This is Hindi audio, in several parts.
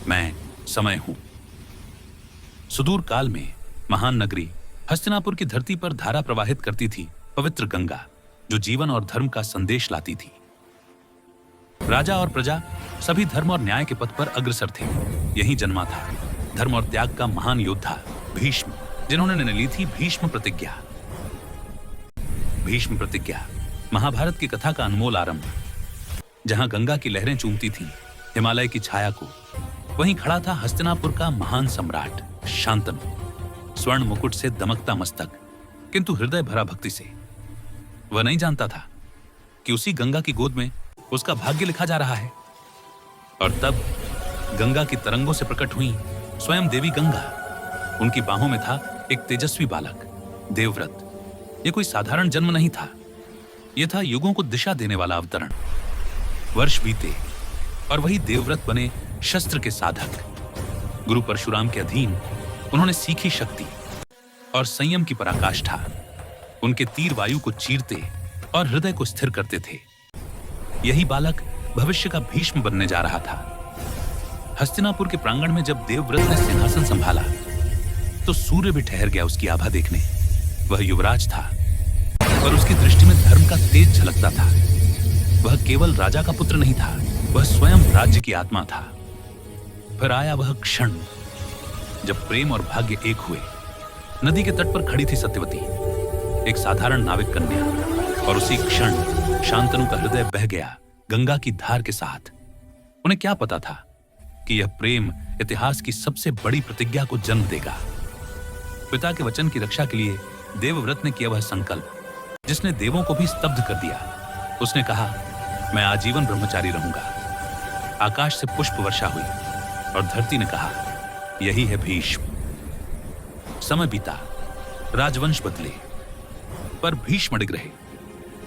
मैं समय हूं। सुदूर काल में महान नगरी हस्तिनापुर की धरती पर धारा प्रवाहित करती थी पवित्र गंगा, जो जीवन और धर्म का संदेश लाती थी। राजा और प्रजा सभी धर्म और न्याय के पथ पर अग्रसर थे। यहीं जन्मा था धर्म और त्याग का महान योद्धा भीष्म, जिन्होंने ने ली थी भीष्म प्रतिज्ञा। भीष्म प्रतिज्ञा महाभारत की कथा का अनमोल आरंभ। जहां गंगा की लहरें चूमती थीं हिमालय की छाया को, वहीं खड़ा था हस्तिनापुर का महान सम्राट शांतनु, स्वर्ण मुकुट से दमकता मस्तक, किंतु हृदय भरा भक्ति से। वह नहीं जानता था कि उसी गंगा की गोद में उसका भाग्य लिखा जा रहा है। और तब गंगा की तरंगों से प्रकट हुई स्वयं देवी गंगा। उनकी बाहों में था एक तेजस्वी बालक देवव्रत। यह कोई साधारण जन्म नहीं था, यह था युगों को दिशा देने वाला अवतरण। वर्ष बीते और वही देवव्रत बने शस्त्र के साधक। गुरु परशुराम के अधीन उन्होंने सीखी शक्ति और संयम की पराकाष्ठा। उनके तीर वायु को चीरते और हृदय को स्थिर करते थे। यही बालक भविष्य का भीष्म बनने जा रहा था। हस्तिनापुर के प्रांगण में जब देवव्रत ने सिंहासन संभाला तो सूर्य भी ठहर गया उसकी आभा देखने। वह युवराज था और उसकी दृष्टि में धर्म का तेज झलकता था। वह केवल राजा का पुत्र नहीं था, वह स्वयं राज्य की आत्मा था। फिर आया वह क्षण जब प्रेम और भाग्य एक हुए। नदी के तट पर खड़ी थी सत्यवती, एक साधारण नाविक कन्या, और उसी क्षण शांतनु का हृदय बह गया गंगा की धार के साथ। उन्हें क्या पता था कि यह प्रेम इतिहास की सबसे बड़ी प्रतिज्ञा को जन्म देगा। पिता के वचन की रक्षा के लिए देवव्रत ने किया वह संकल्प जिसने देवों को भी स्तब्ध कर दिया। उसने कहा, मैं आजीवन ब्रह्मचारी रहूंगा। आकाश से पुष्प वर्षा हुई और धरती ने कहा, यही है भीष्म। समय बीता, राजवंश बदले, पर भीष्म अडिग रहे।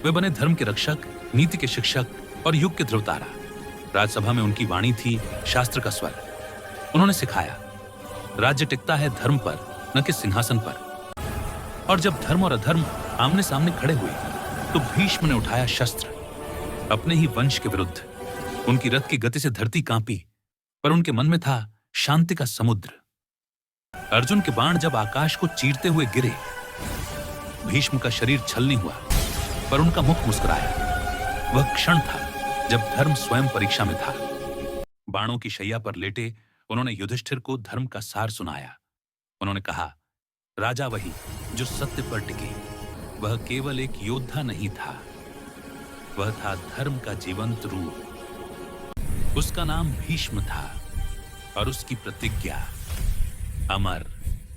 वे बने धर्म के रक्षक, नीति के शिक्षक और युग के ध्रुवतारा। राजसभा में उनकी वाणी थी शास्त्र का स्वर। उन्होंने सिखाया, राज्य टिकता है धर्म पर, न कि सिंहासन पर। और जब धर्म और अधर्म आमने सामने खड़े हुए तो भीष्म ने उठाया शस्त्र अपने ही वंश के विरुद्ध। उनकी रथ की गति से धरती कांपी, पर उनके मन में था शांति का समुद्र। अर्जुन के बाण जब आकाश को चीरते हुए गिरे, भीष्म का शरीर छलनी हुआ, पर उनका मुख मुस्कुराया। वह क्षण था जब धर्म स्वयं परीक्षा में था। बाणों की शैया पर लेटे उन्होंने युधिष्ठिर को धर्म का सार सुनाया। उन्होंने कहा, राजा वही जो सत्य पर टिके। वह केवल एक योद्धा नहीं था, वह था धर्म का जीवंत रूप। उसका नाम भीष्म था और उसकी प्रतिज्ञा अमर।